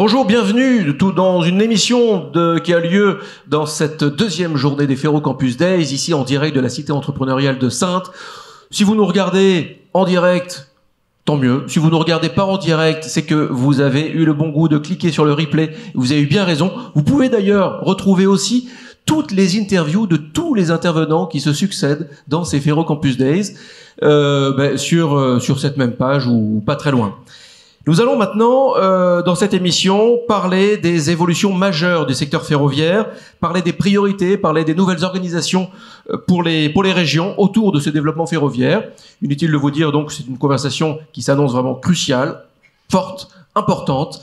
Bonjour, bienvenue dans une émission qui a lieu dans cette deuxième journée des Ferrocampus Days, ici en direct de la cité entrepreneuriale de Saintes. Si vous nous regardez en direct, tant mieux. Si vous ne nous regardez pas en direct, c'est que vous avez eu le bon goût de cliquer sur le replay. Vous avez eu bien raison. Vous pouvez d'ailleurs retrouver aussi toutes les interviews de tous les intervenants qui se succèdent dans ces Ferrocampus Days sur cette même page ou pas très loin. Nous allons maintenant, dans cette émission, parler des évolutions majeures du secteur ferroviaire, parler des priorités, parler des nouvelles organisations pour les régions autour de ce développement ferroviaire. Inutile de vous dire, donc, c'est une conversation qui s'annonce vraiment cruciale, forte, importante.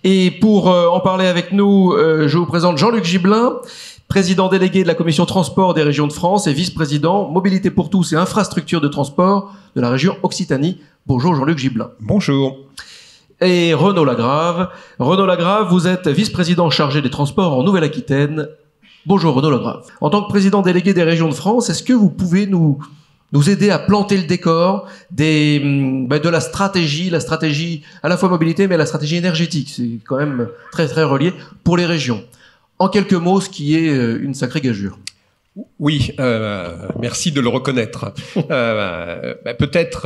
Et pour en parler avec nous, je vous présente Jean-Luc Gibelin, président délégué de la commission transport des régions de France et vice-président mobilité pour tous et infrastructures de transport de la région Occitanie. Bonjour Jean-Luc Gibelin. Bonjour. Et Renaud Lagrave. Renaud Lagrave, vous êtes vice-président chargé des transports en Nouvelle-Aquitaine. Bonjour Renaud Lagrave. En tant que président délégué des régions de France, est-ce que vous pouvez nous aider à planter le décor de la stratégie à la fois mobilité, mais la stratégie énergétique? C'est quand même très très relié pour les régions. En quelques mots, ce qui est une sacrée gageure. Oui, merci de le reconnaître. Peut-être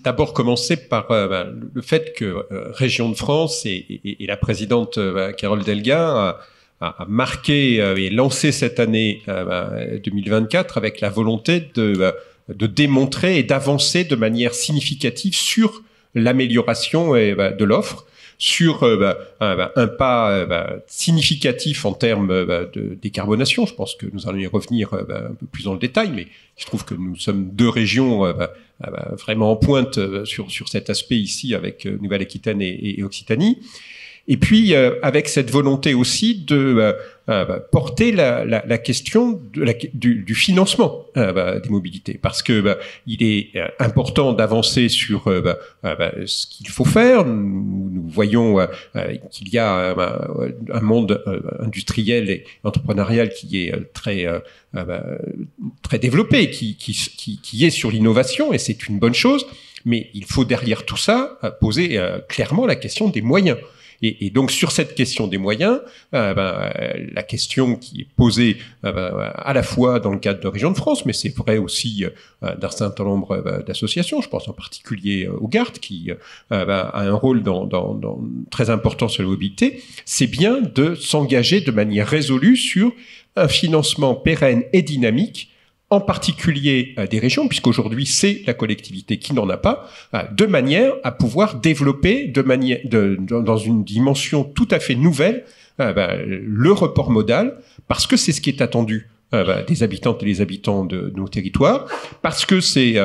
d'abord commencer par le fait que Région de France et la présidente Carole Delga a marqué et lancé cette année 2024 avec la volonté de démontrer et d'avancer de manière significative sur l'amélioration de l'offre, sur un pas significatif en termes de décarbonation. Je pense que nous allons y revenir un peu plus dans le détail, mais je trouve que nous sommes deux régions vraiment en pointe sur cet aspect ici avec Nouvelle-Aquitaine et Occitanie. Et puis avec cette volonté aussi de porter la question du financement des mobilités, parce que il est important d'avancer sur ce qu'il faut faire. Nous voyons qu'il y a un monde industriel et entrepreneurial qui est très développé, qui est sur l'innovation, et c'est une bonne chose. Mais il faut derrière tout ça poser clairement la question des moyens. Et donc sur cette question des moyens, la question qui est posée à la fois dans le cadre de Région de France, mais c'est vrai aussi d'un certain nombre d'associations, je pense en particulier au GART, qui a un rôle très important sur la mobilité, c'est bien de s'engager de manière résolue sur un financement pérenne et dynamique, en particulier des régions, puisqu'aujourd'hui c'est la collectivité qui n'en a pas, de manière à pouvoir développer dans une dimension tout à fait nouvelle le report modal, parce que c'est ce qui est attendu des habitantes et des habitants de nos territoires, parce que c'est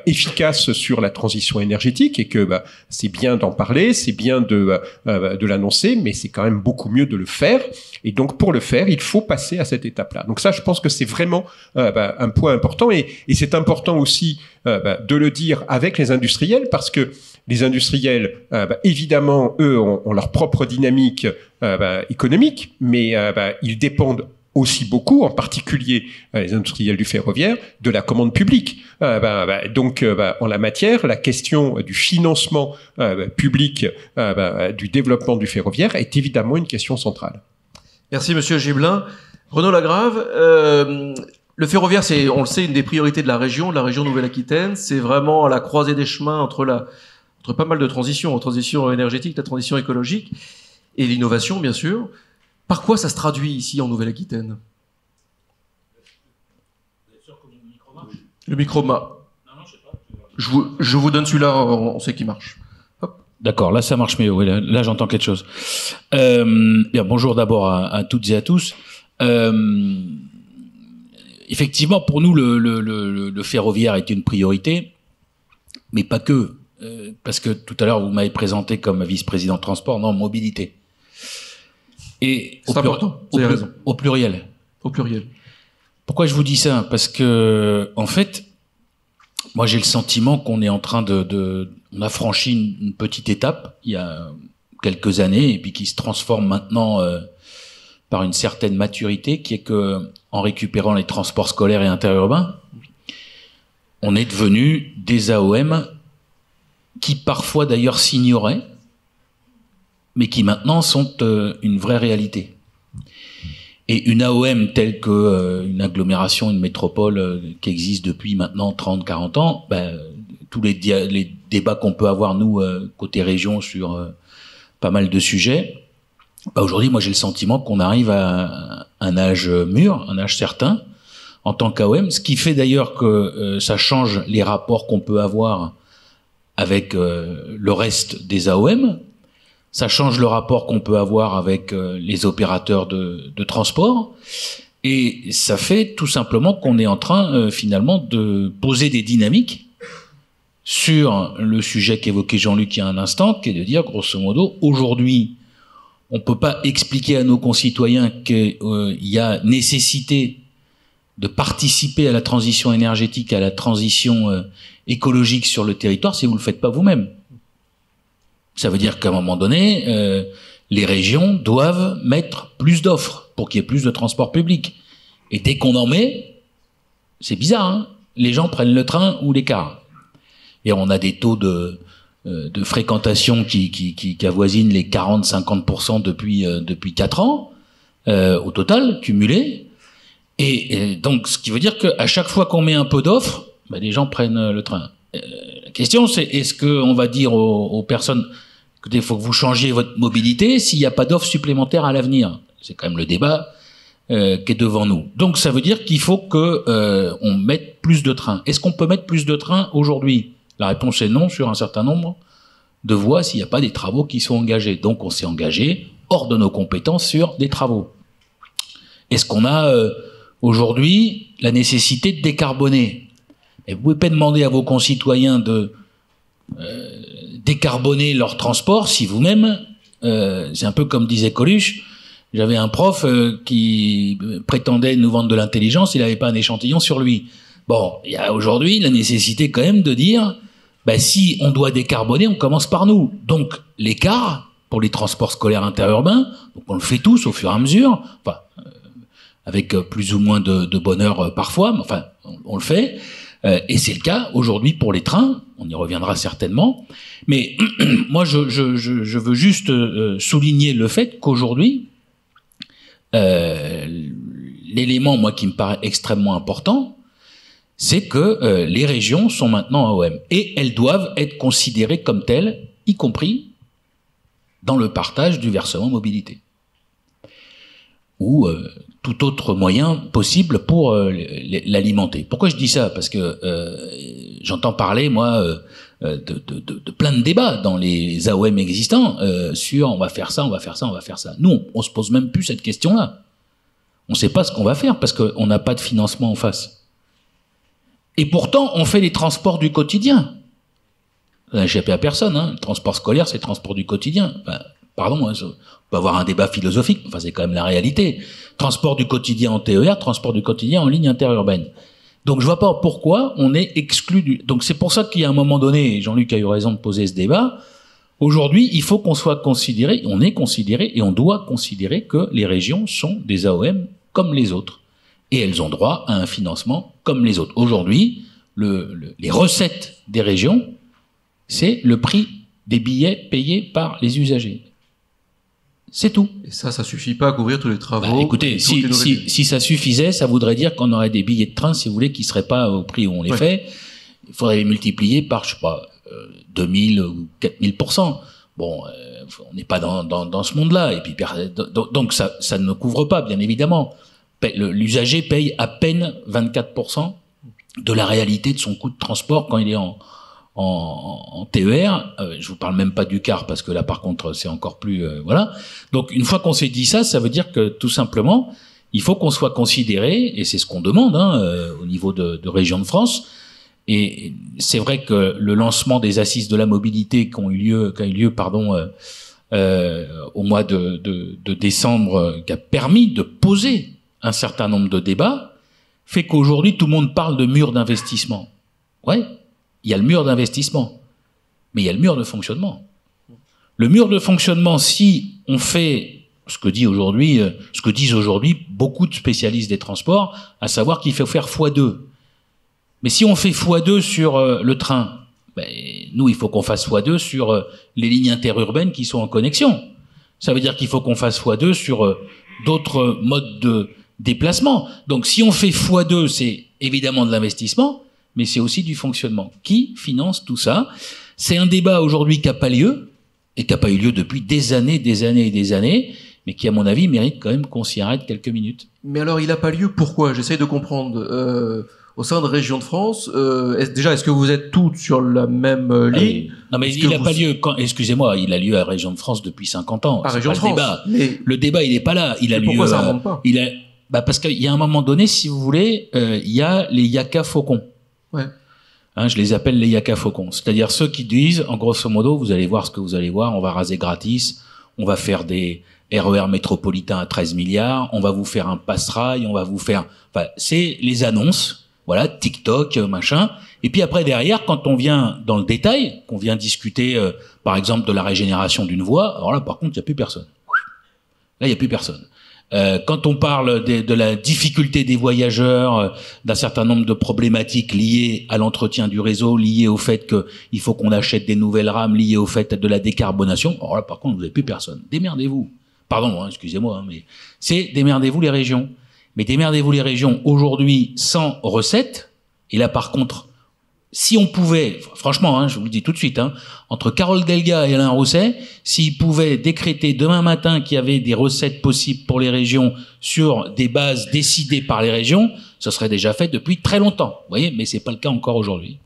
efficace sur la transition énergétique et que c'est bien d'en parler, c'est bien de l'annoncer, mais c'est quand même beaucoup mieux de le faire. Et donc pour le faire, il faut passer à cette étape-là. Donc ça, je pense que c'est vraiment un point important, et c'est important aussi de le dire avec les industriels, parce que les industriels, évidemment, eux ont leur propre dynamique économique, mais ils dépendent aussi beaucoup, en particulier les industriels du ferroviaire, de la commande publique. Donc, en la matière, la question du financement public du développement du ferroviaire est évidemment une question centrale. Merci Monsieur Gibelin. Renaud Lagrave, le ferroviaire, c'est, on le sait, une des priorités de la région Nouvelle-Aquitaine. C'est vraiment à la croisée des chemins entre pas mal de transitions, la transition énergétique, la transition écologique et l'innovation, bien sûr. Par quoi ça se traduit ici en Nouvelle-Aquitaine? Le micro marche. Non, je sais pas. Je vous donne celui-là, on sait qu'il marche. Hop. D'accord, là ça marche mieux. Oui, là j'entends quelque chose. Bien, bonjour d'abord à toutes et à tous. Effectivement, pour nous, le ferroviaire est une priorité, mais pas que. Parce que tout à l'heure, vous m'avez présenté comme vice-président de transport, non, mobilité. Et c'est important, vous avez raison. Au pluriel. Au pluriel. Pourquoi je vous dis ça? Parce que, en fait, moi j'ai le sentiment qu'on est en train on a franchi une petite étape il y a quelques années, et puis qui se transforme maintenant par une certaine maturité, qui est que, en récupérant les transports scolaires et interurbains, on est devenu des AOM qui parfois d'ailleurs s'ignoraient, mais qui maintenant sont une vraie réalité. Et une AOM telle que une agglomération, une métropole qui existe depuis maintenant 30, 40 ans, tous les débats qu'on peut avoir, nous, côté région, sur pas mal de sujets, aujourd'hui, moi, j'ai le sentiment qu'on arrive à un âge mûr, un âge certain, en tant qu'AOM, ce qui fait d'ailleurs que ça change les rapports qu'on peut avoir avec le reste des AOM. Ça change le rapport qu'on peut avoir avec les opérateurs de transport. Et ça fait tout simplement qu'on est en train, finalement, de poser des dynamiques sur le sujet qu'évoquait Jean-Luc il y a un instant, qui est de dire, grosso modo, aujourd'hui, on peut pas expliquer à nos concitoyens qu'il y a nécessité de participer à la transition énergétique, à la transition écologique sur le territoire si vous le faites pas vous-même. Ça veut dire qu'à un moment donné, les régions doivent mettre plus d'offres pour qu'il y ait plus de transport public. Et dès qu'on en met, c'est bizarre, hein, les gens prennent le train ou les cars. Et on a des taux de fréquentation qui avoisinent les 40-50% depuis 4 ans, au total, cumulé. Et donc, ce qui veut dire qu'à chaque fois qu'on met un peu d'offres, les gens prennent le train. La question, c'est est-ce qu'on va dire aux personnes qu'il faut que vous changiez votre mobilité s'il n'y a pas d'offres supplémentaires à l'avenir? C'est quand même le débat qui est devant nous. Donc ça veut dire qu'il faut que on mette plus de trains. Est-ce qu'on peut mettre plus de trains aujourd'hui? La réponse est non sur un certain nombre de voies s'il n'y a pas des travaux qui sont engagés. Donc on s'est engagé hors de nos compétences sur des travaux. Est-ce qu'on a aujourd'hui la nécessité de décarboner? Et vous pouvez pas demander à vos concitoyens de décarboner leur transport si vous-même, c'est un peu comme disait Coluche, j'avais un prof qui prétendait nous vendre de l'intelligence, il n'avait pas un échantillon sur lui. Bon, il y a aujourd'hui la nécessité quand même de dire, si on doit décarboner, on commence par nous. Donc l'écart pour les transports scolaires interurbains, donc on le fait tous au fur et à mesure, enfin avec plus ou moins de bonheur parfois, mais enfin on le fait. Et c'est le cas aujourd'hui pour les trains, on y reviendra certainement. Mais moi, je veux juste souligner le fait qu'aujourd'hui, l'élément, moi, qui me paraît extrêmement important, c'est que les régions sont maintenant AOM. Et elles doivent être considérées comme telles, y compris dans le partage du versement mobilité. Ou tout autre moyen possible pour l'alimenter. Pourquoi je dis ça? Parce que j'entends parler, moi, de plein de débats dans les AOM existants sur on va faire ça, on va faire ça, on va faire ça. Nous, on se pose même plus cette question-là. On sait pas ce qu'on va faire parce qu'on n'a pas de financement en face. Et pourtant, on fait les transports du quotidien. Ça n'a échappé à personne, hein. Le transport scolaire, c'est le transport du quotidien. Enfin, pardon, hein, on peut avoir un débat philosophique, enfin c'est quand même la réalité. Transport du quotidien en TER, transport du quotidien en ligne interurbaine. Donc je vois pas pourquoi on est exclu du... Donc c'est pour ça qu'il y a un moment donné, et Jean-Luc a eu raison de poser ce débat, aujourd'hui il faut qu'on soit considéré, on est considéré et on doit considérer que les régions sont des AOM comme les autres. Et elles ont droit à un financement comme les autres. Aujourd'hui, les recettes des régions, c'est le prix des billets payés par les usagers. C'est tout. Et ça suffit pas à couvrir tous les travaux. Écoutez, si ça suffisait, ça voudrait dire qu'on aurait des billets de train, si vous voulez, qui seraient pas au prix où on les fait. Il faudrait les multiplier par, je sais pas, 2000 ou 4000%. Bon, on n'est pas dans ce monde-là. Et puis, donc ça ne couvre pas, bien évidemment. L'usager paye à peine 24% de la réalité de son coût de transport quand il est en TER. Je vous parle même pas du car parce que là par contre c'est encore plus voilà. Donc une fois qu'on s'est dit ça, ça veut dire que tout simplement il faut qu'on soit considéré, et c'est ce qu'on demande au niveau de Région de France. Et c'est vrai que le lancement des assises de la mobilité qui a eu lieu au mois de décembre, qui a permis de poser un certain nombre de débats, fait qu'aujourd'hui tout le monde parle de mur d'investissement. Ouais. Il y a le mur d'investissement, mais il y a le mur de fonctionnement. Le mur de fonctionnement, si on fait ce que disent aujourd'hui beaucoup de spécialistes des transports, à savoir qu'il faut faire x2. Mais si on fait x2 sur le train, nous, il faut qu'on fasse x2 sur les lignes interurbaines qui sont en connexion. Ça veut dire qu'il faut qu'on fasse x2 sur d'autres modes de déplacement. Donc si on fait x2, c'est évidemment de l'investissement, mais c'est aussi du fonctionnement. Qui finance tout ça? C'est un débat aujourd'hui qui n'a pas lieu, et qui n'a pas eu lieu depuis des années, mais qui, à mon avis, mérite quand même qu'on s'y arrête quelques minutes. Mais alors, il n'a pas lieu, pourquoi? J'essaye de comprendre. Au sein de Région de France, est-ce que vous êtes toutes sur la même ligne? Non, mais il n'a pas lieu, excusez-moi, il a lieu à Région de France depuis 50 ans. À Région de France. Mais... Le débat, il n'est pas là. Il a lieu. Pourquoi ça ne remonte pas? Parce qu'il y a un moment donné, si vous voulez, il y a les yaka faucons. Ouais. Hein, je les appelle les yaka faucons. C'est-à-dire ceux qui disent, en grosso modo, vous allez voir ce que vous allez voir, on va raser gratis, on va faire des RER métropolitains à 13 milliards, on va vous faire un passe-rail, on va vous faire... Enfin, c'est les annonces. Voilà, TikTok, machin. Et puis après, derrière, quand on vient dans le détail, qu'on vient discuter, par exemple, de la régénération d'une voie, alors là, par contre, il n'y a plus personne. Là, il n'y a plus personne. Quand on parle de la difficulté des voyageurs, d'un certain nombre de problématiques liées à l'entretien du réseau, liées au fait qu'il faut qu'on achète des nouvelles rames, liées au fait de la décarbonation, alors là, par contre, vous n'avez plus personne. Démerdez-vous. Pardon, excusez-moi, mais c'est démerdez-vous les régions. Mais démerdez-vous les régions aujourd'hui sans recettes. Et là, par contre, si on pouvait, franchement, je vous le dis tout de suite, entre Carole Delga et Alain Rousset, s'ils pouvaient décréter demain matin qu'il y avait des recettes possibles pour les régions sur des bases décidées par les régions, ce serait déjà fait depuis très longtemps. Vous voyez, mais c'est pas le cas encore aujourd'hui.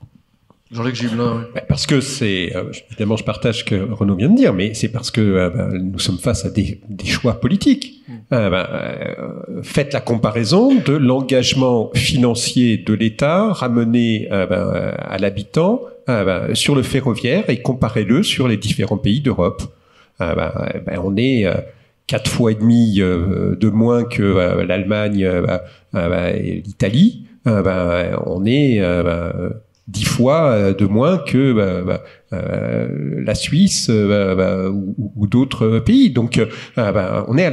Jean-Luc Gibelin. Oui. Parce que c'est, évidemment, je partage ce que Renaud vient de dire, mais c'est parce que nous sommes face à des choix politiques. Faites la comparaison de l'engagement financier de l'État ramené à l'habitant sur le ferroviaire et comparez-le sur les différents pays d'Europe. On est 4 fois et demi de moins que l'Allemagne et l'Italie. On est 10 fois de moins que la Suisse ou d'autres pays. Donc, on est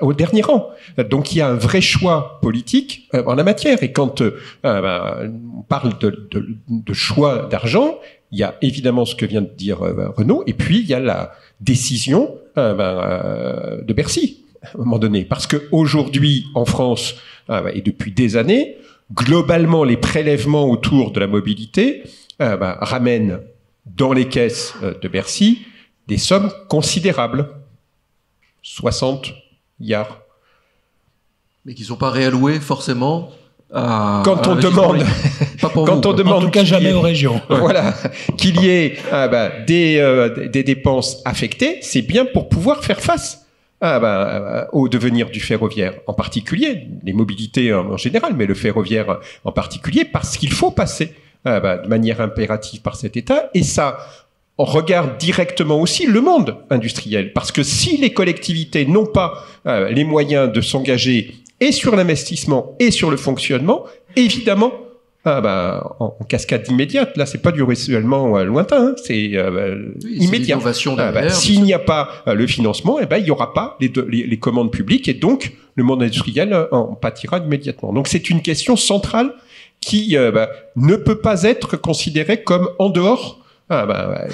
au dernier rang. Donc, il y a un vrai choix politique en la matière. Et quand on parle de choix d'argent, il y a évidemment ce que vient de dire Renaud, et puis il y a la décision de Bercy, à un moment donné. Parce qu'aujourd'hui, en France, et depuis des années, globalement, les prélèvements autour de la mobilité ramènent dans les caisses de Bercy des sommes considérables. 60 milliards. Mais qui ne sont pas réalloués forcément à... Quand on demande... Pas pour quand vous, on demande, en tout cas jamais aux régions. Voilà, qu'il y ait des dépenses affectées, c'est bien pour pouvoir faire face au devenir du ferroviaire, en particulier, les mobilités en général, mais le ferroviaire en particulier, parce qu'il faut passer de manière impérative par cet État, et ça, on regarde directement aussi le monde industriel, parce que si les collectivités n'ont pas les moyens de s'engager et sur l'investissement et sur le fonctionnement, évidemment, en cascade immédiate, là c'est pas du ruissellement lointain, c'est immédiat. S'il n'y a pas le financement, il y aura pas les commandes publiques et donc le monde industriel en pâtira immédiatement. Donc c'est une question centrale qui ne peut pas être considérée comme en dehors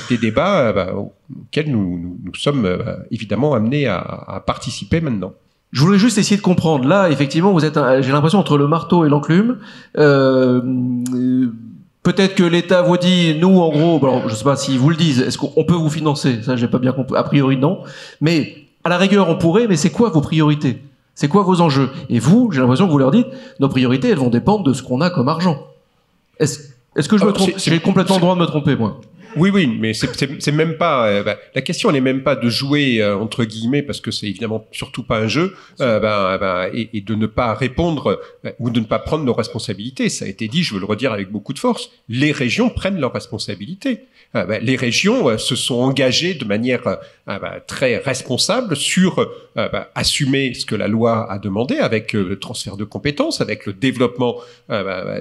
des débats auxquels nous sommes évidemment amenés à participer maintenant. Je voulais juste essayer de comprendre. Là, effectivement, vous êtes, j'ai l'impression, entre le marteau et l'enclume. Peut-être que l'État vous dit, nous, en gros, alors, je sais pas s'ils vous le disent, est-ce qu'on peut vous financer? Ça, j'ai pas bien compris. A priori, non. Mais, à la rigueur, on pourrait, mais c'est quoi vos priorités? C'est quoi vos enjeux? Et vous, j'ai l'impression que vous leur dites, nos priorités, elles vont dépendre de ce qu'on a comme argent. Est-ce que je me trompe? J'ai complètement le droit de me tromper, moi. Oui, mais c'est même pas. La question n'est même pas de jouer entre guillemets parce que c'est évidemment surtout pas un jeu et de ne pas répondre ou de ne pas prendre nos responsabilités. Ça a été dit, je veux le redire avec beaucoup de force. Les régions prennent leurs responsabilités. Les régions se sont engagées de manière très responsable sur assumer ce que la loi a demandé avec le transfert de compétences, avec le développement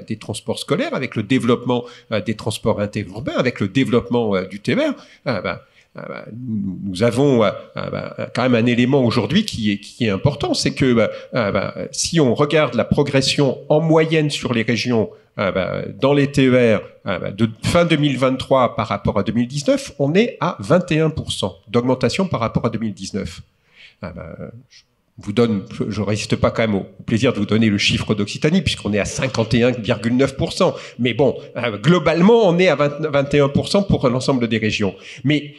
des transports scolaires, avec le développement des transports interurbains, avec le développement du TER. Nous avons quand même un élément aujourd'hui qui est important, c'est que si on regarde la progression en moyenne sur les régions dans les TER de fin 2023 par rapport à 2019, on est à 21% d'augmentation par rapport à 2019. je résiste pas quand même au plaisir de vous donner le chiffre d'Occitanie, puisqu'on est à 51,9%. Mais bon, globalement, on est à 21% pour l'ensemble des régions. Mais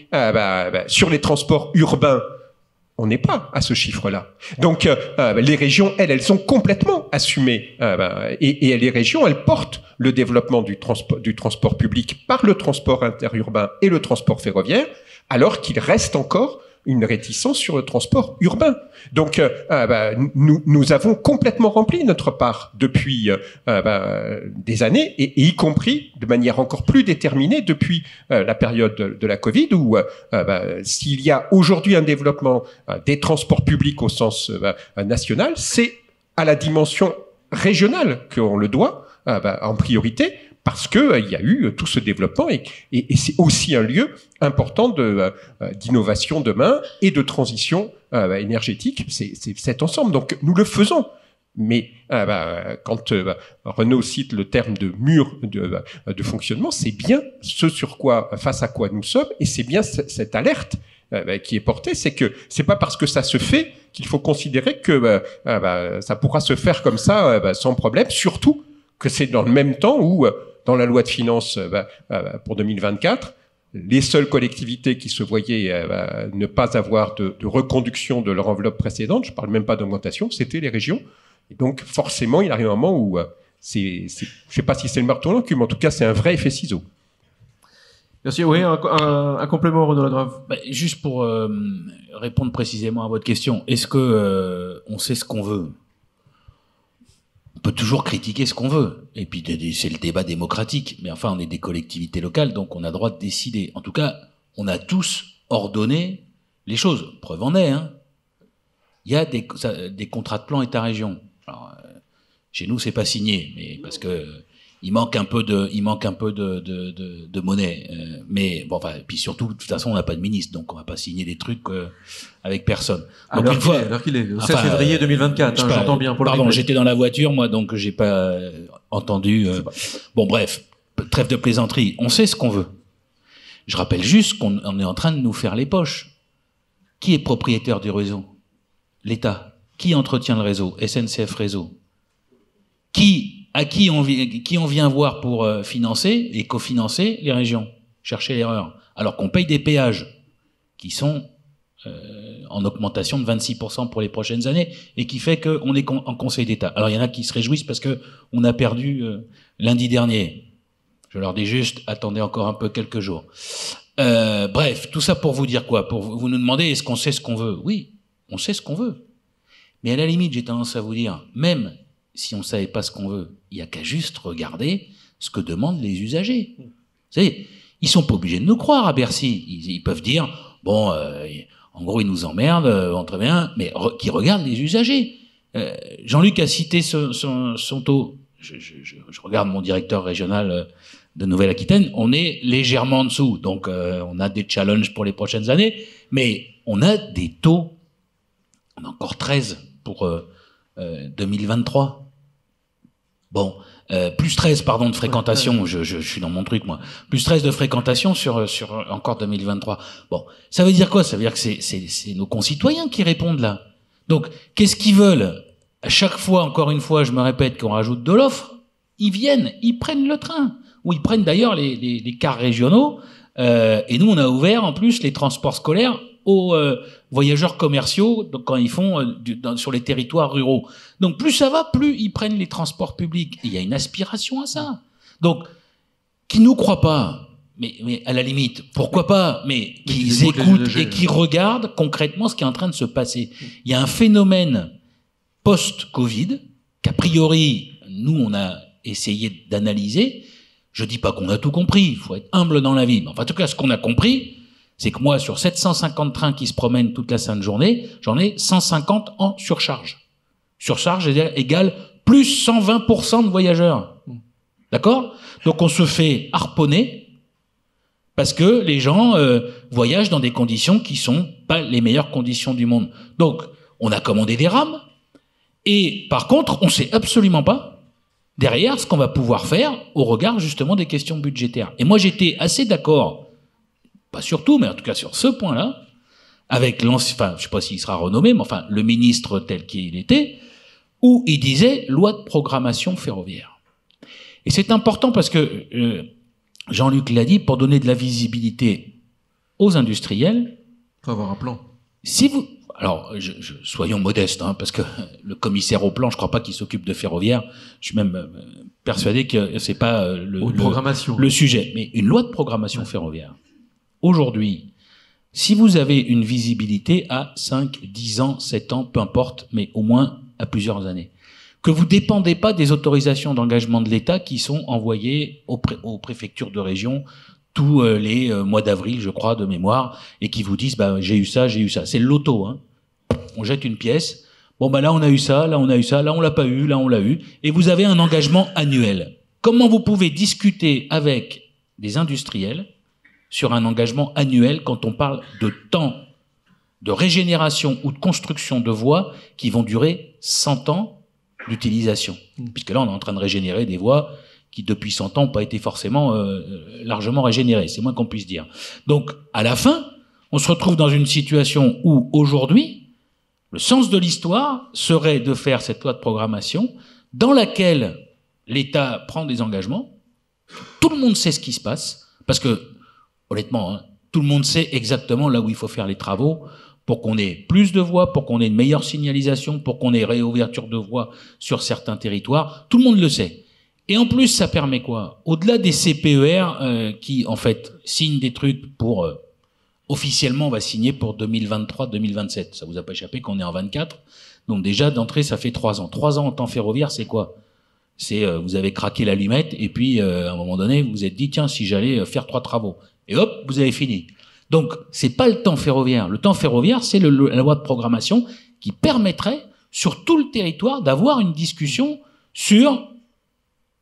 sur les transports urbains, on n'est pas à ce chiffre-là. Donc, les régions, elles sont complètement assumées. Et les régions, elles portent le développement du transport public par le transport interurbain et le transport ferroviaire, alors qu'il reste encore une réticence sur le transport urbain. Donc, nous avons complètement rempli notre part depuis des années, et y compris de manière encore plus déterminée depuis la période de la Covid, où s'il y a aujourd'hui un développement des transports publics au sens national, c'est à la dimension régionale qu'on le doit en priorité, parce que il y a eu tout ce développement et c'est aussi un lieu important d'innovation demain et de transition énergétique. C'est cet ensemble. Donc nous le faisons. Mais quand Renaud cite le terme de mur de fonctionnement, c'est bien ce face à quoi nous sommes, et c'est bien cette alerte qui est portée. C'est que c'est pas parce que ça se fait qu'il faut considérer que ça pourra se faire comme ça sans problème. Surtout que c'est dans le même temps où dans la loi de finances pour 2024, les seules collectivités qui se voyaient ne pas avoir de reconduction de leur enveloppe précédente, je parle même pas d'augmentation, c'était les régions. Et donc forcément, il arrive un moment où je sais pas si c'est le marteau l'enclume, mais en tout cas, c'est un vrai effet ciseau. Merci. Oui, un complément, Renaud Lagrave. Juste pour répondre précisément à votre question, est-ce que on sait ce qu'on veut ? On peut toujours critiquer ce qu'on veut. Et puis, c'est le débat démocratique. Mais enfin, on est des collectivités locales, donc on a le droit de décider. En tout cas, on a tous ordonné les choses. Preuve en est, hein. Il y a des contrats de plan État-région. Alors, chez nous, c'est pas signé, mais parce que il manque un peu de monnaie. Mais bon, enfin, et puis surtout, de toute façon, on n'a pas de ministre, donc on va pas signer des trucs avec personne. Donc alors qu'il est, le 16 février 2024, j'entends bien. Pardon, j'étais dans la voiture, moi, donc j'ai pas entendu. Bon, bref, trêve de plaisanterie. On sait ce qu'on veut. Je rappelle juste qu'on est en train de nous faire les poches. Qui est propriétaire du réseau ? L'État. Qui entretient le réseau ? SNCF Réseau. À qui on vient voir pour financer et cofinancer ? Les régions. Cherchez l'erreur. Alors qu'on paye des péages qui sont en augmentation de 26% pour les prochaines années, et qui fait qu'on est en Conseil d'État. Alors il y en a qui se réjouissent parce que on a perdu lundi dernier. Je leur dis juste, attendez encore un peu, quelques jours. Bref, tout ça pour vous dire quoi ? Pour vous nous demander, est-ce qu'on sait ce qu'on veut ? Oui, on sait ce qu'on veut. Mais à la limite, j'ai tendance à vous dire, même si on ne savait pas ce qu'on veut, il n'y a qu'à juste regarder ce que demandent les usagers. Vous savez, ils sont pas obligés de nous croire à Bercy. Ils peuvent dire, bon, en gros, ils nous emmerdent, très bien, mais qui regardent les usagers. Jean-Luc a cité son taux. Je regarde mon directeur régional de Nouvelle-Aquitaine, on est légèrement en dessous. Donc, on a des challenges pour les prochaines années, mais on a des taux, on a encore 13 pour 2023. Bon, plus 13, pardon, de fréquentation, je suis dans mon truc, moi. Plus 13 de fréquentation sur encore 2023. Bon, ça veut dire quoi ? Ça veut dire que c'est nos concitoyens qui répondent là. Donc, qu'est-ce qu'ils veulent ? À chaque fois, encore une fois, je me répète, qu'on rajoute de l'offre, ils viennent, ils prennent le train. Ou ils prennent d'ailleurs les cars régionaux. Et nous, on a ouvert en plus les transports scolaires aux voyageurs commerciaux, donc quand ils font sur les territoires ruraux. Donc plus ça va, plus ils prennent les transports publics. Et il y a une aspiration à ça. Donc, qui nous croient pas, mais à la limite, pourquoi pas, mais qu'ils écoutent et qui regardent concrètement ce qui est en train de se passer. Il y a un phénomène post-Covid qu'a priori, nous, on a essayé d'analyser. Je dis pas qu'on a tout compris, il faut être humble dans la vie. Mais enfin, en tout cas, ce qu'on a compris, c'est que moi, sur 750 trains qui se promènent toute la sainte journée, j'en ai 150 en surcharge. Surcharge égale plus 120% de voyageurs. D'accord ? Donc on se fait harponner parce que les gens voyagent dans des conditions qui sont pas les meilleures conditions du monde. Donc on a commandé des rames et par contre, on sait absolument pas derrière ce qu'on va pouvoir faire au regard justement des questions budgétaires. Et moi j'étais assez d'accord, pas sur tout, mais en tout cas sur ce point-là, avec enfin, je sais pas s'il sera renommé, mais enfin, le ministre tel qu'il était, où il disait loi de programmation ferroviaire. Et c'est important parce que Jean-Luc l'a dit, pour donner de la visibilité aux industriels. Faut avoir un plan. Si vous, alors, soyons modestes, hein, parce que le commissaire au plan, je crois pas qu'il s'occupe de ferroviaire. Je suis même persuadé que c'est pas le sujet. Mais une loi de programmation ferroviaire. Aujourd'hui, si vous avez une visibilité à 5, 10 ans, 7 ans, peu importe, mais au moins à plusieurs années, que vous dépendez pas des autorisations d'engagement de l'État qui sont envoyées aux préfectures de région tous les mois d'avril, je crois, de mémoire, et qui vous disent, bah, j'ai eu ça. C'est le loto, hein. On jette une pièce. Bon, bah, là, on a eu ça, là, on a eu ça, là, on l'a pas eu, là, on l'a eu. Et vous avez un engagement annuel. Comment vous pouvez discuter avec des industriels sur un engagement annuel quand on parle de temps de régénération ou de construction de voies qui vont durer 100 ans d'utilisation? Puisque là, on est en train de régénérer des voies qui, depuis 100 ans, n'ont pas été forcément largement régénérées. C'est moins qu'on puisse dire. Donc, à la fin, on se retrouve dans une situation où, aujourd'hui, le sens de l'histoire serait de faire cette loi de programmation dans laquelle l'État prend des engagements. Tout le monde sait ce qui se passe, parce que, honnêtement, hein, tout le monde sait exactement là où il faut faire les travaux pour qu'on ait plus de voies, pour qu'on ait une meilleure signalisation, pour qu'on ait réouverture de voies sur certains territoires. Tout le monde le sait. Et en plus, ça permet quoi? Au-delà des CPER qui, en fait, signent des trucs pour... officiellement, on va signer pour 2023-2027. Ça vous a pas échappé qu'on est en 24. Donc déjà, d'entrée, ça fait 3 ans. 3 ans en temps ferroviaire, c'est quoi? C'est vous avez craqué l'allumette et puis, à un moment donné, vous vous êtes dit, tiens, si j'allais faire 3 travaux. Et hop, vous avez fini. Donc, c'est pas le temps ferroviaire. Le temps ferroviaire, c'est la loi de programmation qui permettrait, sur tout le territoire, d'avoir une discussion sur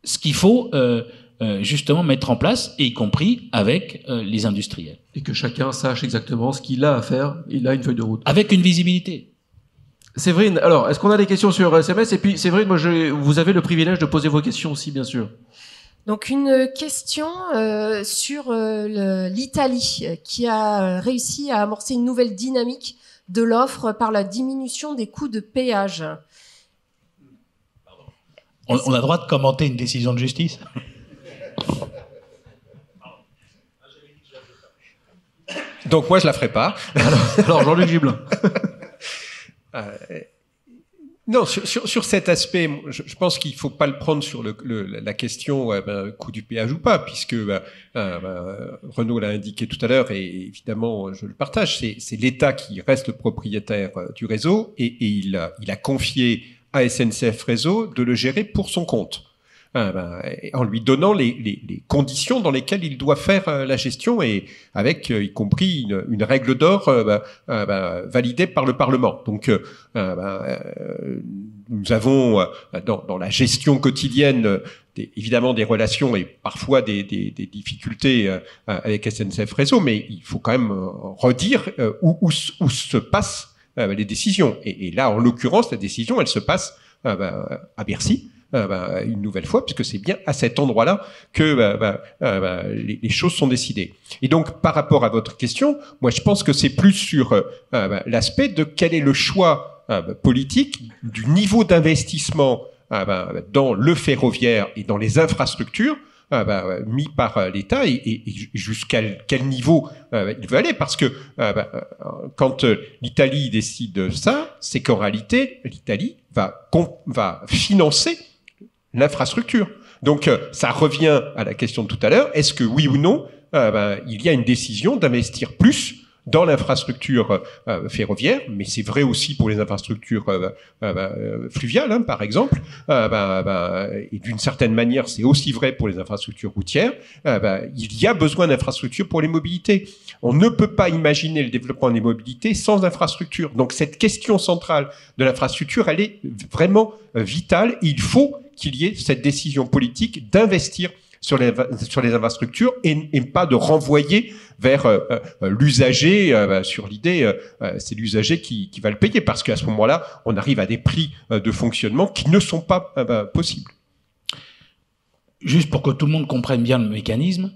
ce qu'il faut justement mettre en place, et y compris avec les industriels. Et que chacun sache exactement ce qu'il a à faire. Il a une feuille de route. Avec une visibilité. Séverine, alors, est-ce qu'on a des questions sur SMS? Et puis, Séverine, moi, vous avez le privilège de poser vos questions aussi, bien sûr. Donc, une question sur l'Italie, qui a réussi à amorcer une nouvelle dynamique de l'offre par la diminution des coûts de péage. On a le droit de commenter une décision de justice? Donc moi je la ferai pas. Alors Jean-Luc Gibelin. Non, sur cet aspect, je pense qu'il faut pas le prendre sur la question coût du péage ou pas, puisque Renaud l'a indiqué tout à l'heure, et évidemment je le partage, c'est l'État qui reste le propriétaire du réseau, et il a confié à SNCF Réseau de le gérer pour son compte. En lui donnant les conditions dans lesquelles il doit faire la gestion, et avec y compris une règle d'or validée par le Parlement. Donc nous avons dans la gestion quotidienne évidemment des relations et parfois des difficultés avec SNCF Réseau, mais il faut quand même redire où se passent les décisions. Et là, en l'occurrence, la décision, elle se passe à Bercy. Une nouvelle fois, puisque c'est bien à cet endroit-là que les choses sont décidées. Et donc, par rapport à votre question, moi, je pense que c'est plus sur l'aspect de quel est le choix politique du niveau d'investissement dans le ferroviaire et dans les infrastructures mis par l'État, et jusqu'à quel niveau il veut aller, parce que quand l'Italie décide ça, c'est qu'en réalité, l'Italie va financer l'infrastructure. Donc, ça revient à la question de tout à l'heure. Est-ce que oui ou non, il y a une décision d'investir plus dans l'infrastructure ferroviaire, mais c'est vrai aussi pour les infrastructures fluviales, hein, par exemple. Et d'une certaine manière, c'est aussi vrai pour les infrastructures routières. Il y a besoin d'infrastructures pour les mobilités. On ne peut pas imaginer le développement des mobilités sans infrastructure. Donc cette question centrale de l'infrastructure, elle est vraiment vitale. Il faut qu'il y ait cette décision politique d'investir sur les infrastructures et pas de renvoyer vers l'usager sur l'idée c'est l'usager qui va le payer, parce qu'à ce moment-là on arrive à des prix de fonctionnement qui ne sont pas possibles. Juste pour que tout le monde comprenne bien le mécanisme,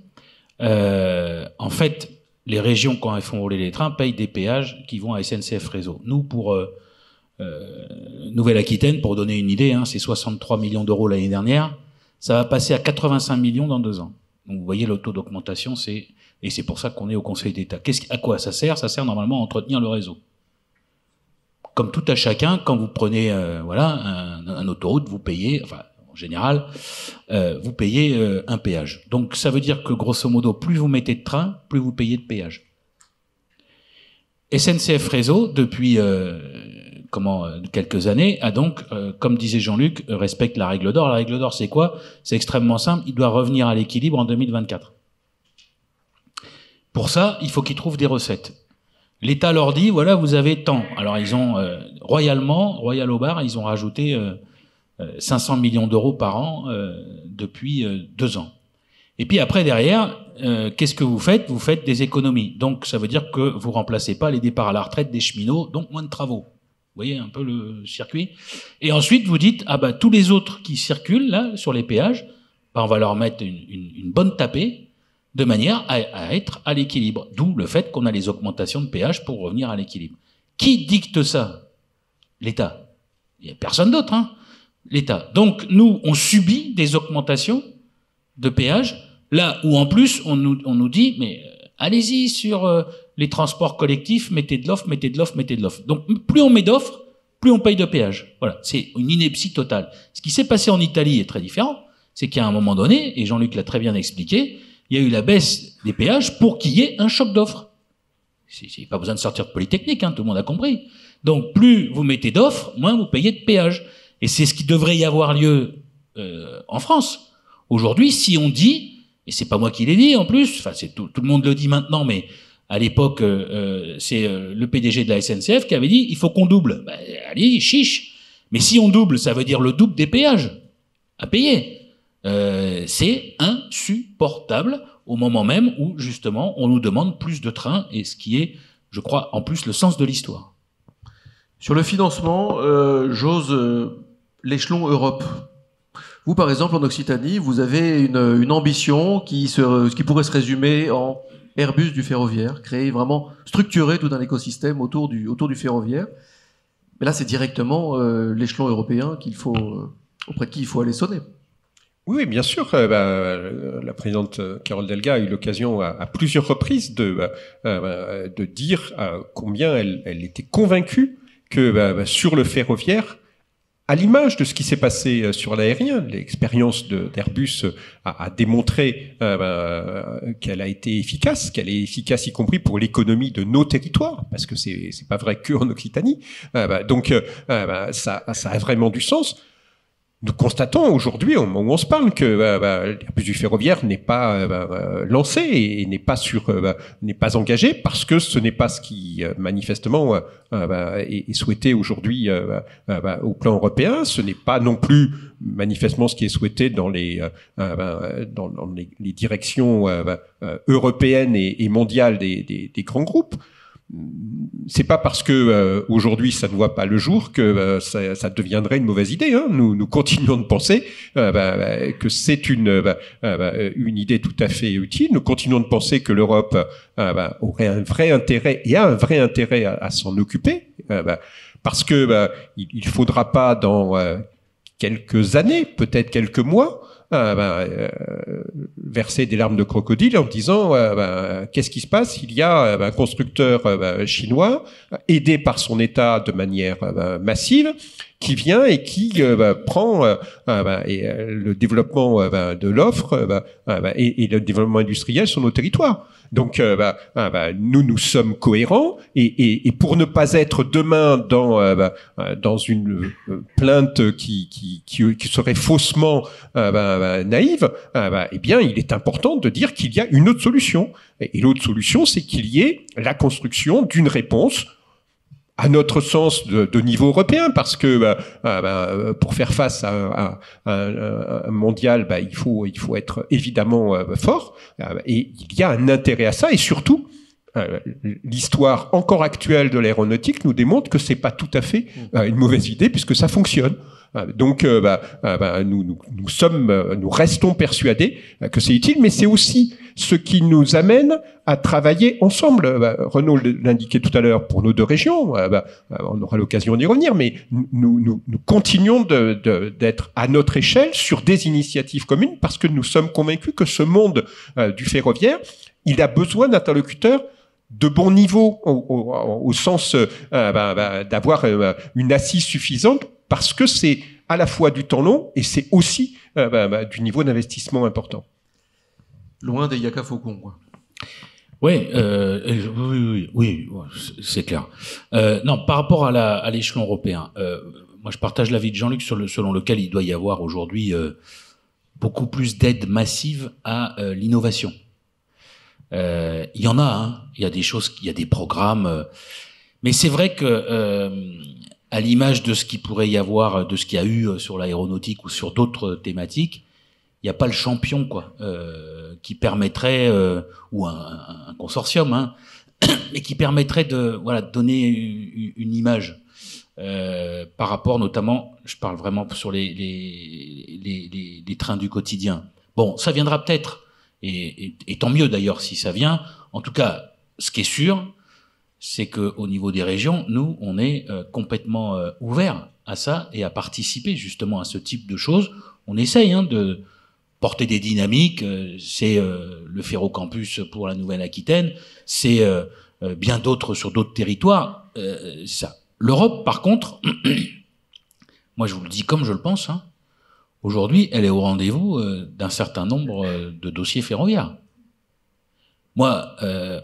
en fait les régions, quand elles font rouler les trains, payent des péages qui vont à SNCF Réseau. Nous, pour Nouvelle-Aquitaine, pour donner une idée, c'est 63 millions d'euros l'année dernière. Ça va passer à 85 millions dans 2 ans. Donc vous voyez, le taux d'augmentation, et c'est pour ça qu'on est au Conseil d'État. À quoi ça sert? Ça sert normalement à entretenir le réseau. Comme tout à chacun, quand vous prenez un autoroute, vous payez, en général, vous payez un péage. Donc ça veut dire que grosso modo, plus vous mettez de train, plus vous payez de péage. SNCF Réseau, depuis quelques années, a donc, comme disait Jean-Luc, respecte la règle d'or. La règle d'or, c'est quoi? C'est extrêmement simple. Il doit revenir à l'équilibre en 2024. Pour ça, il faut qu'ils trouvent des recettes. L'État leur dit, voilà, vous avez tant. Alors ils ont Royal au Bar, ils ont rajouté 500 millions d'euros par an depuis 2 ans. Et puis après, derrière, qu'est-ce que vous faites? Vous faites des économies. Donc ça veut dire que vous remplacez pas les départs à la retraite des cheminots, donc moins de travaux. Vous voyez un peu le circuit. Et ensuite, vous dites, tous les autres qui circulent là sur les péages, on va leur mettre une bonne tapée, de manière à être à l'équilibre. D'où le fait qu'on a les augmentations de péage pour revenir à l'équilibre. Qui dicte ça? L'État. Il n'y a personne d'autre, l'État. Donc, nous, on subit des augmentations de péage, là où en plus, on nous dit, mais allez-y sur les transports collectifs, mettez de l'offre. Donc, plus on met d'offres, plus on paye de péage. Voilà, c'est une ineptie totale. Ce qui s'est passé en Italie est très différent. C'est qu'à un moment donné, et Jean-Luc l'a très bien expliqué, il y a eu la baisse des péages pour qu'il y ait un choc d'offres. C'est pas besoin de sortir de Polytechnique, tout le monde a compris. Donc, plus vous mettez d'offres, moins vous payez de péage. Et c'est ce qui devrait y avoir lieu en France. Aujourd'hui, si on dit, et c'est pas moi qui l'ai dit en plus, c'est tout le monde le dit maintenant, mais à l'époque, c'est le PDG de la SNCF qui avait dit, il faut qu'on double. Allez, chiche. Mais si on double, ça veut dire le double des péages à payer. C'est insupportable au moment même où, justement, on nous demande plus de trains, et ce qui est, je crois, en plus le sens de l'histoire. Sur le financement, j'ose l'échelon Europe. Vous, par exemple, en Occitanie, vous avez une ambition qui pourrait se résumer en Airbus du ferroviaire, créer vraiment, structurer tout un écosystème autour du ferroviaire. Mais là, c'est directement l'échelon européen auprès de qui il faut aller sonner. Oui, bien sûr. La présidente Carole Delga a eu l'occasion à plusieurs reprises de dire combien elle était convaincue que sur le ferroviaire, à l'image de ce qui s'est passé sur l'aérien, l'expérience d'Airbus a démontré qu'elle a été efficace, qu'elle est efficace y compris pour l'économie de nos territoires, parce que c'est pas vrai qu'en Occitanie. Donc ça a vraiment du sens. Nous constatons aujourd'hui, au moment où on se parle, que l'Airbus du ferroviaire n'est pas lancé et n'est pas engagé, parce que ce n'est pas ce qui manifestement est souhaité aujourd'hui au plan européen. Ce n'est pas non plus manifestement ce qui est souhaité dans les directions européennes et mondiales des grands groupes. C'est pas parce que aujourd'hui ça ne voit pas le jour que ça deviendrait une mauvaise idée. Nous continuons de penser que c'est une idée tout à fait utile. Nous continuons de penser que l'Europe aurait un vrai intérêt et a un vrai intérêt à s'en occuper, parce que il faudra pas dans quelques années, peut-être quelques mois, verser des larmes de crocodile en disant qu'est-ce qui se passe? Il y a un constructeur chinois aidé par son État de manière massive qui vient et qui prend le développement de l'offre et le développement industriel sur nos territoires. Donc nous sommes cohérents et pour ne pas être demain dans une plainte qui serait faussement naïve, eh bien il est important de dire qu'il y a une autre solution. Et l'autre solution, c'est qu'il y ait la construction d'une réponse à notre sens de niveau européen, parce que pour faire face à un mondial, il faut être évidemment fort, et il y a un intérêt à ça, et surtout l'histoire encore actuelle de l'aéronautique nous démontre que c'est pas tout à fait une mauvaise idée puisque ça fonctionne. Donc, nous restons persuadés que c'est utile, mais c'est aussi ce qui nous amène à travailler ensemble. Renaud l'indiquait tout à l'heure pour nos deux régions. On aura l'occasion d'y revenir, mais nous continuons d'être à notre échelle sur des initiatives communes parce que nous sommes convaincus que ce monde du ferroviaire, il a besoin d'interlocuteurs de bon niveau au sens d'avoir une assise suffisante parce que c'est à la fois du temps long et c'est aussi du niveau d'investissement important. Loin des Yaka Faucon, quoi. Oui, c'est clair. Non, par rapport à l'échelon européen, moi je partage l'avis de Jean-Luc selon lequel il doit y avoir aujourd'hui beaucoup plus d'aide massive à l'innovation. Il y en a, hein. Il y a des choses, il y a des programmes, mais c'est vrai que à l'image de ce qu'il pourrait y avoir, de ce qu'il y a eu sur l'aéronautique ou sur d'autres thématiques, il n'y a pas le champion, quoi, qui permettrait, ou un consortium, hein, mais qui permettrait de donner une image par rapport, notamment, je parle vraiment sur les trains du quotidien. Bon, ça viendra peut-être. Et tant mieux d'ailleurs si ça vient. En tout cas, ce qui est sûr, c'est qu'au niveau des régions, nous, on est complètement ouverts à ça et à participer justement à ce type de choses. On essaye de porter des dynamiques. C'est le Ferrocampus pour la Nouvelle-Aquitaine, c'est bien d'autres sur d'autres territoires. Ça. L'Europe, par contre, moi je vous le dis comme je le pense, hein, aujourd'hui, elle est au rendez-vous d'un certain nombre de dossiers ferroviaires. Moi,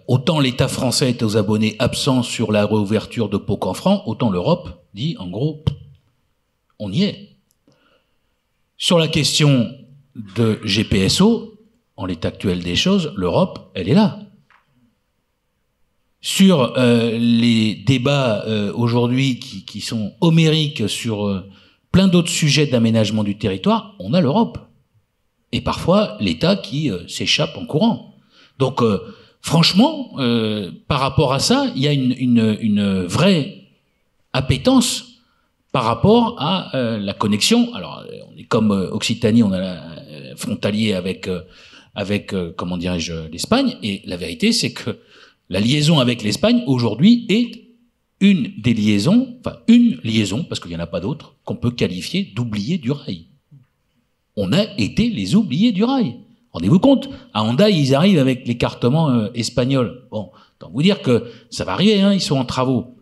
autant l'État français est aux abonnés absents sur la réouverture de Pau-Canfranc, autant l'Europe dit, en gros, on y est. Sur la question de GPSO, en l'état actuel des choses, l'Europe, elle est là. Sur les débats aujourd'hui qui sont homériques sur plein d'autres sujets d'aménagement du territoire, on a l'Europe. Et parfois, l'État qui s'échappe en courant. Donc, franchement, par rapport à ça, il y a une vraie appétence par rapport à la connexion. Alors, on est comme Occitanie, on a frontalier avec comment dirais-je, l'Espagne. Et la vérité, c'est que la liaison avec l'Espagne, aujourd'hui, est une liaison, parce qu'il n'y en a pas d'autres, qu'on peut qualifier d'oubliés du rail. On a été les oubliés du rail. Rendez-vous compte, à Hendaye, ils arrivent avec l'écartement espagnol. Bon, tant vous dire que ça va arriver, hein, ils sont en travaux.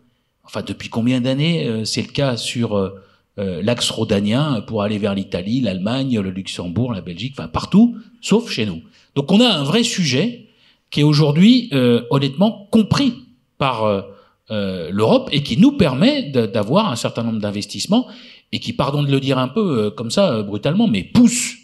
Enfin, depuis combien d'années c'est le cas sur l'axe rhodanien pour aller vers l'Italie, l'Allemagne, le Luxembourg, la Belgique, enfin partout, sauf chez nous. Donc on a un vrai sujet qui est aujourd'hui honnêtement compris par l'Europe et qui nous permet d'avoir un certain nombre d'investissements et qui, pardon de le dire un peu comme ça brutalement, mais pousse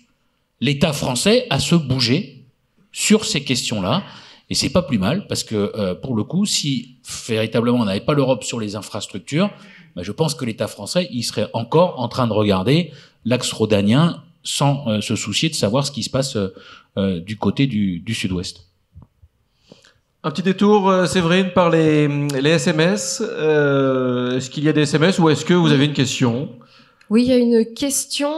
l'État français à se bouger sur ces questions-là. Et c'est pas plus mal parce que pour le coup, si véritablement on n'avait pas l'Europe sur les infrastructures, je pense que l'État français il serait encore en train de regarder l'axe rhodanien sans se soucier de savoir ce qui se passe du côté du sud-ouest. Un petit détour, Séverine, par les SMS. Est-ce qu'il y a des SMS ou est-ce que vous avez une question ? Oui, il y a une question.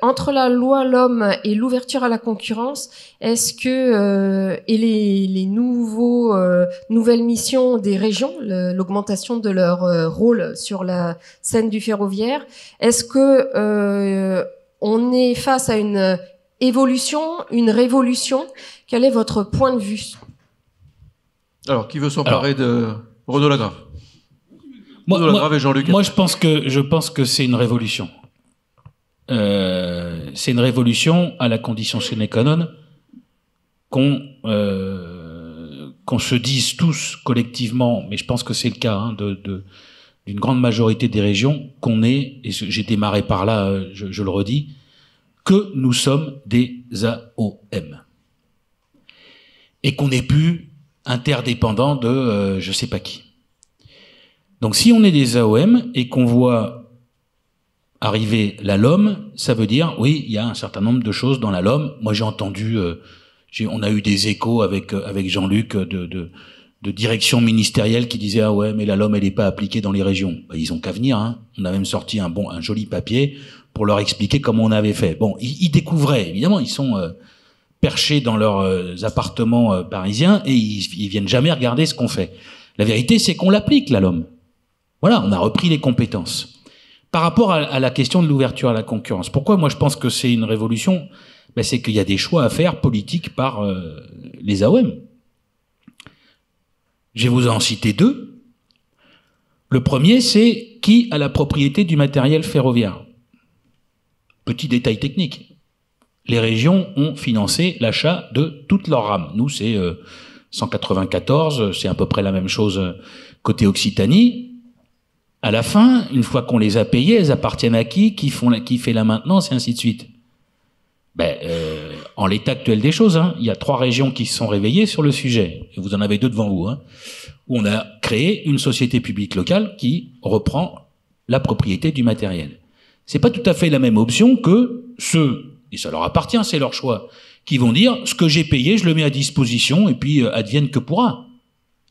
Entre la loi LOM et l'ouverture à la concurrence, est-ce que et les nouvelles missions des régions, l'augmentation de leur rôle sur la scène du ferroviaire, est-ce que on est face à une évolution, une révolution ? Quel est votre point de vue ? Alors, qui veut s'emparer de Renaud Lagrave ? Moi, et Jean-Luc. Moi, je pense que c'est une révolution. C'est une révolution à la condition sine qua non qu'on se dise tous collectivement, mais je pense que c'est le cas hein, d'une grande majorité des régions, qu'on est, et j'ai démarré par là, je le redis, que nous sommes des AOM. Et qu'on n'est plus interdépendants de je sais pas qui. Donc si on est des AOM et qu'on voit arriver la LOM, ça veut dire, oui, il y a un certain nombre de choses dans la LOM. Moi j'ai entendu, on a eu des échos avec Jean-Luc direction ministérielle qui disaient ah ouais mais la LOM elle est pas appliquée dans les régions. Bah, ils ont qu'à venir. Hein. On a même sorti un joli papier pour leur expliquer comment on avait fait. Bon, ils découvraient évidemment, ils sont perchés dans leurs appartements parisiens et ils viennent jamais regarder ce qu'on fait. La vérité c'est qu'on l'applique la LOM. Voilà, on a repris les compétences. Par rapport à la question de l'ouverture à la concurrence, pourquoi moi je pense que c'est une révolution? Ben, c'est qu'il y a des choix à faire politiques par les AOM. Je vais vous en citer deux. Le premier, c'est qui a la propriété du matériel ferroviaire. Petit détail technique. Les régions ont financé l'achat de toutes leurs rames. Nous, c'est 194, c'est à peu près la même chose côté Occitanie. À la fin, une fois qu'on les a payées, elles appartiennent à qui fait la maintenance et ainsi de suite. En l'état actuel des choses, hein, il y a 3 régions qui se sont réveillées sur le sujet. Et vous en avez 2 devant vous, hein, où on a créé une société publique locale qui reprend la propriété du matériel. C'est pas tout à fait la même option que ceux, et ça leur appartient, c'est leur choix, qui vont dire ce que j'ai payé, je le mets à disposition et puis advienne que pourra.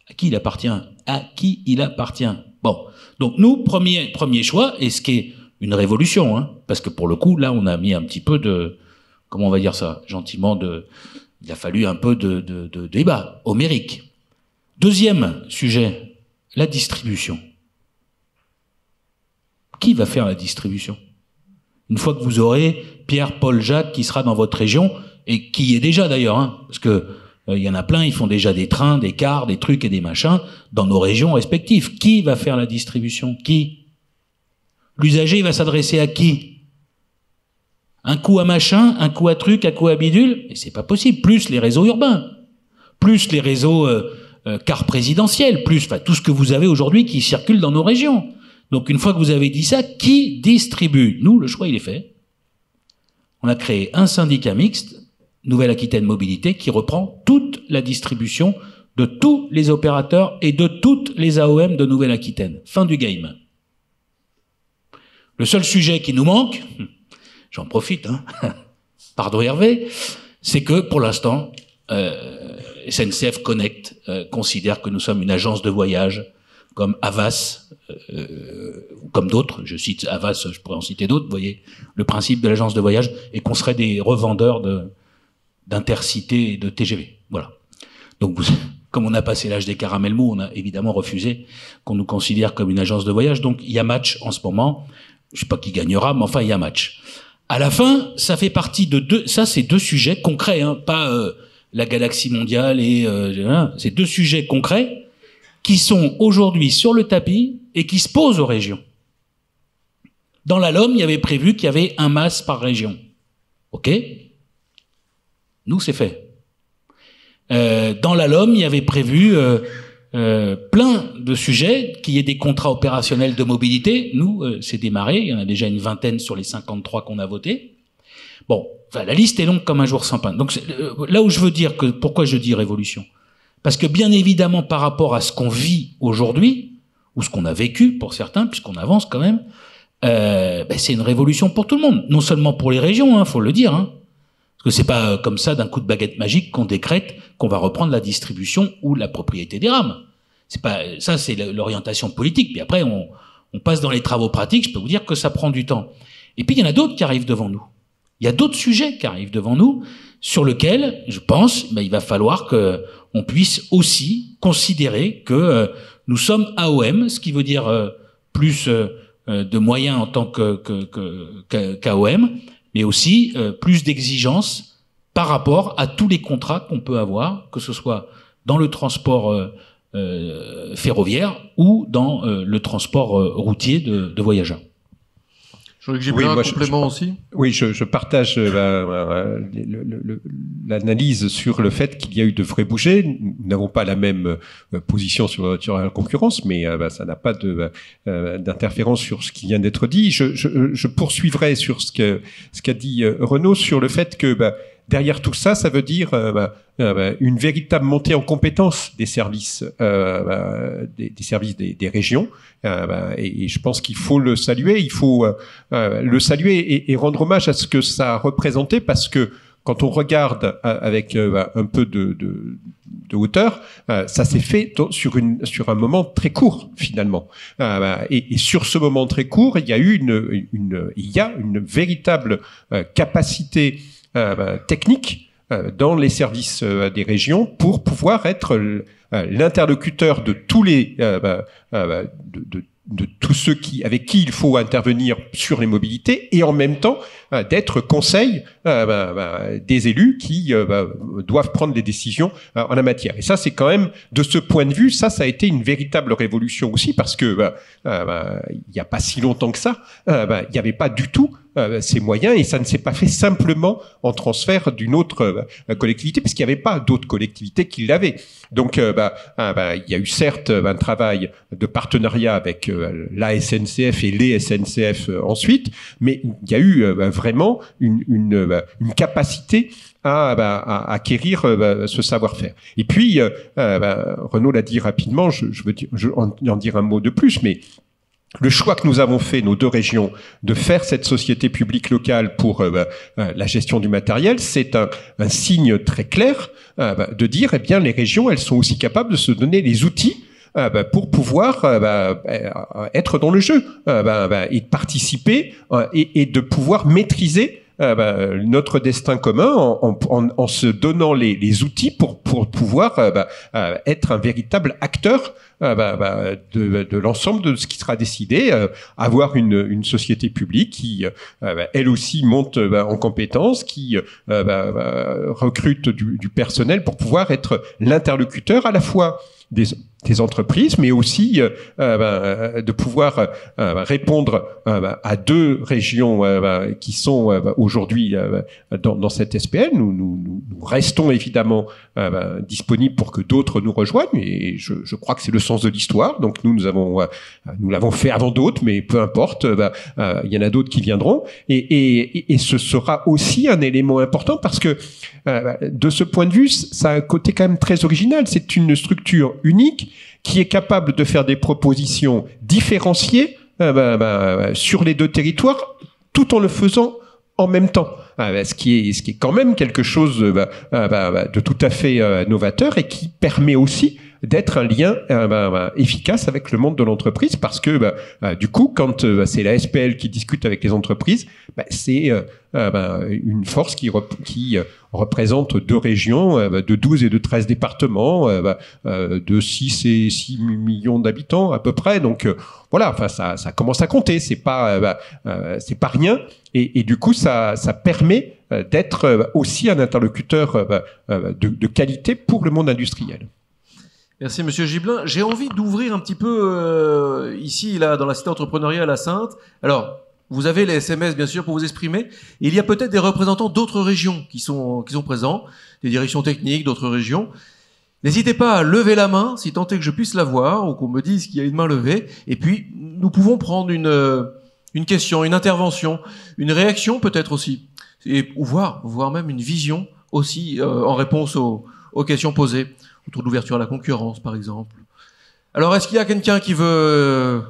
À qui il appartient? À qui il appartient? Bon. Donc nous, premier choix, et ce qui est une révolution, hein, parce que pour le coup, là, on a mis un petit peu de, comment on va dire ça, gentiment, il a fallu un peu de débat homérique. Deuxième sujet, la distribution. Qui va faire la distribution? Une fois que vous aurez Pierre, Paul, Jacques qui sera dans votre région, et qui y est déjà d'ailleurs, hein, parce que il y en a plein, ils font déjà des trains, des cars, des trucs et des machins dans nos régions respectives. Qui va faire la distribution? Qui? L'usager va s'adresser à qui? Un coup à machin, un coup à truc, un coup à bidule? Et c'est pas possible. Plus les réseaux urbains, plus les réseaux cars présidentiels, plus tout ce que vous avez aujourd'hui qui circule dans nos régions. Donc une fois que vous avez dit ça, qui distribue? Nous, le choix il est fait. On a créé un syndicat mixte, Nouvelle-Aquitaine Mobilité, qui reprend toute la distribution de tous les opérateurs et de toutes les AOM de Nouvelle-Aquitaine. Fin du game. Le seul sujet qui nous manque, j'en profite, hein, pardon Hervé, c'est que pour l'instant, SNCF Connect considère que nous sommes une agence de voyage comme Havas, ou comme d'autres, je cite Havas, je pourrais en citer d'autres, vous voyez, le principe de l'agence de voyage, et qu'on serait des revendeurs d'Intercité et de TGV. Voilà. Donc, comme on a passé l'âge des caramels mous, on a évidemment refusé qu'on nous considère comme une agence de voyage. Donc, il y a match en ce moment. Je sais pas qui gagnera, mais enfin, il y a match. À la fin, ça fait partie de c'est 2 sujets concrets, hein, pas la galaxie mondiale et c'est 2 sujets concrets qui sont aujourd'hui sur le tapis et qui se posent aux régions. Dans la LOM, il y avait prévu qu'il y avait un MAS par région. OK? Nous, c'est fait. Dans la LOM, il y avait prévu plein de sujets, qu'il y ait des contrats opérationnels de mobilité. Nous, c'est démarré. Il y en a déjà une vingtaine sur les 53 qu'on a votés. Bon, enfin, la liste est longue comme un jour sans pain. Donc, là où je veux dire que, pourquoi je dis révolution? Parce que bien évidemment, par rapport à ce qu'on vit aujourd'hui, ou ce qu'on a vécu pour certains, puisqu'on avance quand même, c'est une révolution pour tout le monde. Non seulement pour les régions, hein, faut le dire, hein. Parce que c'est pas comme ça, d'un coup de baguette magique, qu'on décrète qu'on va reprendre la distribution ou la propriété des rames. C'est pas, ça, c'est l'orientation politique. Puis après, on passe dans les travaux pratiques. Je peux vous dire que ça prend du temps. Et puis, il y en a d'autres qui arrivent devant nous. Il y a d'autres sujets qui arrivent devant nous, sur lesquels, je pense, il va falloir que on puisse aussi considérer que nous sommes AOM, ce qui veut dire plus de moyens en tant qu'AOM, mais aussi plus d'exigences par rapport à tous les contrats qu'on peut avoir, que ce soit dans le transport ferroviaire ou dans le transport routier de voyageurs. J'ai bien un complément aussi. Oui, je partage l'analyse sur le fait qu'il y a eu de vrais bougets. Nous n'avons pas la même position sur la concurrence, mais ça n'a pas d'interférence sur ce qui vient d'être dit. Je poursuivrai sur ce qu'a dit Renaud sur le fait que derrière tout ça, ça veut dire une véritable montée en compétence des services, des services des régions. Et je pense qu'il faut le saluer. Il faut le saluer et rendre hommage à ce que ça a représenté, parce que quand on regarde avec un peu de hauteur, ça s'est fait sur un moment très court finalement. Et sur ce moment très court, il y a eu une véritable capacité technique dans les services des régions pour pouvoir être l'interlocuteur de tous les de tous ceux avec qui il faut intervenir sur les mobilités et en même temps d'être conseil des élus qui doivent prendre des décisions en la matière. Et ça, c'est quand même, de ce point de vue, ça a été une véritable révolution aussi parce que il n'y a pas si longtemps que ça, il n'y avait pas du tout ces moyens et ça ne s'est pas fait simplement en transfert d'une autre collectivité parce qu'il n'y avait pas d'autres collectivités qui l'avaient. Donc, il y a eu certes un travail de partenariat avec la SNCF et les SNCF ensuite, mais il y a eu vraiment une capacité à acquérir ce savoir-faire. Et puis, Renaud l'a dit rapidement, je veux en dire un mot de plus, mais le choix que nous avons fait, nos deux régions, de faire cette société publique locale pour la gestion du matériel, c'est un signe très clair de dire, eh bien, les régions, elles sont aussi capables de se donner les outils pour pouvoir être dans le jeu et de participer et de pouvoir maîtriser notre destin commun en se donnant les outils pour pouvoir être un véritable acteur de l'ensemble de ce qui sera décidé, avoir une société publique qui elle aussi monte en compétences, qui recrute du personnel pour pouvoir être l'interlocuteur à la fois des entreprises, mais aussi de pouvoir répondre à deux régions qui sont aujourd'hui dans cette SPL. Nous restons évidemment disponibles pour que d'autres nous rejoignent, et je crois que c'est le sens de l'histoire. Donc nous l'avons fait avant d'autres, mais peu importe, il y en a d'autres qui viendront, et ce sera aussi un élément important parce que de ce point de vue, ça a un côté quand même très original. C'est une structure unique qui est capable de faire des propositions différenciées sur les deux territoires, tout en le faisant en même temps. Ce qui est quand même quelque chose de tout à fait novateur et qui permet aussi d'être un lien efficace avec le monde de l'entreprise parce que du coup, quand c'est la SPL qui discute avec les entreprises, c'est une force qui représente deux régions de 12 et de 13 départements, de 6 millions d'habitants à peu près. Donc voilà, enfin ça commence à compter, c'est pas rien, et du coup ça permet d'être aussi un interlocuteur de qualité pour le monde industriel. Merci Monsieur Gibelin. J'ai envie d'ouvrir un petit peu ici, là, dans la cité entrepreneuriale à Saintes. Alors, vous avez les SMS, bien sûr, pour vous exprimer. Il y a peut-être des représentants d'autres régions qui sont présents, des directions techniques d'autres régions. N'hésitez pas à lever la main, si tant est que je puisse la voir, ou qu'on me dise qu'il y a une main levée. Et puis, nous pouvons prendre une question, une intervention, une réaction peut-être aussi, ou voire même une vision aussi en réponse aux questions posées. Autour de l'ouverture à la concurrence, par exemple. Alors, est-ce qu'il y a quelqu'un qui veut...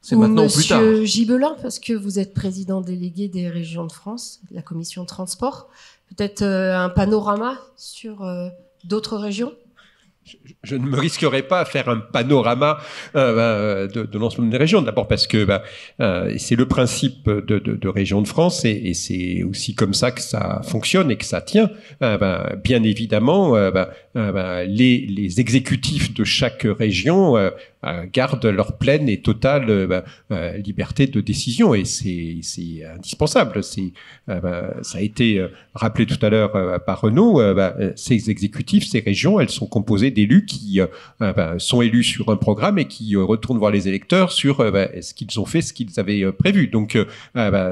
C'est maintenant ou plus tard. Monsieur Gibelin, parce que vous êtes président délégué des régions de France, de la commission de transport. Peut-être un panorama sur d'autres régions ? Je ne me risquerai pas à faire un panorama de l'ensemble des régions. D'abord parce que c'est le principe de Région de France et c'est aussi comme ça que ça fonctionne et que ça tient. Bien évidemment, les exécutifs de chaque région gardent leur pleine et totale liberté de décision et c'est indispensable. Ça a été rappelé tout à l'heure par Renaud. Ces exécutifs, ces régions, elles sont composées d'élus qui sont élus sur un programme et qui retournent voir les électeurs sur ce qu'ils ont fait, ce qu'ils avaient prévu. Donc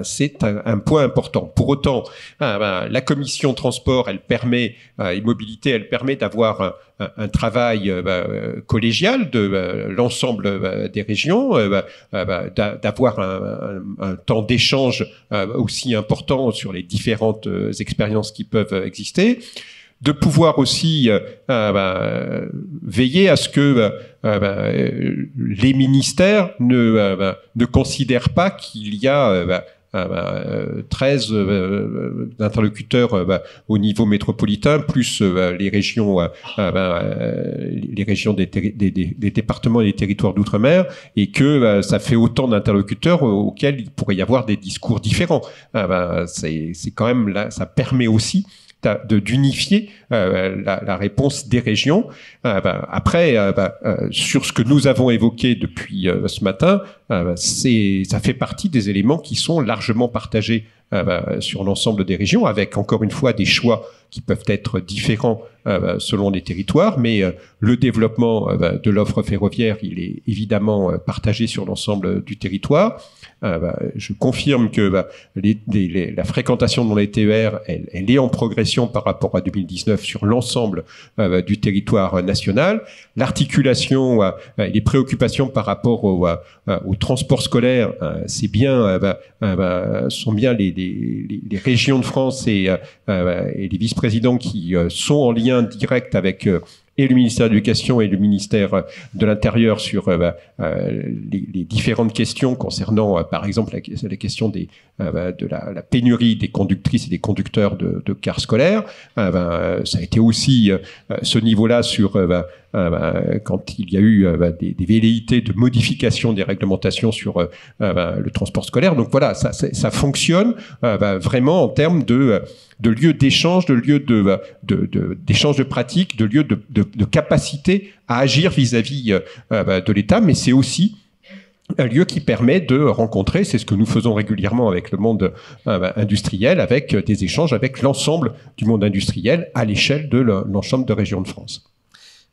c'est un point important. Pour autant, la commission transport, elle permet et mobilité, elle permet d'avoir un travail collégial de l'ensemble des régions, d'avoir un temps d'échange aussi important sur les différentes expériences qui peuvent exister, de pouvoir aussi veiller à ce que les ministères ne considèrent pas qu'il y a 13 interlocuteurs au niveau métropolitain, plus les régions des départements et des territoires d'outre-mer, et que ça fait autant d'interlocuteurs auxquels il pourrait y avoir des discours différents. C'est quand même là, ça permet aussi d'unifier la réponse des régions. Après, sur ce que nous avons évoqué depuis ce matin, ça fait partie des éléments qui sont largement partagés sur l'ensemble des régions, avec encore une fois des choix qui peuvent être différents selon les territoires, mais le développement de l'offre ferroviaire, il est évidemment partagé sur l'ensemble du territoire. Je confirme que la fréquentation dans les TER, elle est en progression par rapport à 2019 sur l'ensemble du territoire national. L'articulation, les préoccupations par rapport au transport scolaire, c'est bien, sont bien les régions de France et les vice-présidents qui sont en lien direct avec et le ministère de l'Éducation et le ministère de l'Intérieur sur les différentes questions concernant, par exemple, la question de la pénurie des conductrices et des conducteurs de cars scolaires. Ça a été aussi ce niveau-là sur quand il y a eu des velléités de modification des réglementations sur le transport scolaire. Donc voilà, ça fonctionne vraiment en termes de lieux d'échange, de lieux d'échange de pratiques, de lieux de capacité à agir vis-à-vis de l'État, mais c'est aussi un lieu qui permet de rencontrer, c'est ce que nous faisons régulièrement avec le monde industriel, avec des échanges avec l'ensemble du monde industriel à l'échelle de l'ensemble de régions de France.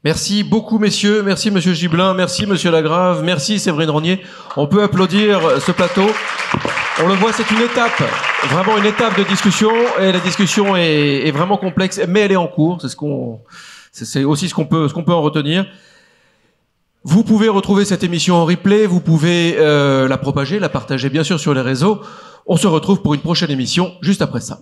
Merci beaucoup, messieurs. Merci, monsieur Gibelin. Merci, monsieur Lagrave. Merci, Séverine Rognier. On peut applaudir ce plateau. On le voit, c'est une étape, vraiment une étape de discussion. Et la discussion est vraiment complexe, mais elle est en cours. C'est aussi ce qu'on peut en retenir. Vous pouvez retrouver cette émission en replay. Vous pouvez la propager, la partager, bien sûr, sur les réseaux. On se retrouve pour une prochaine émission juste après ça.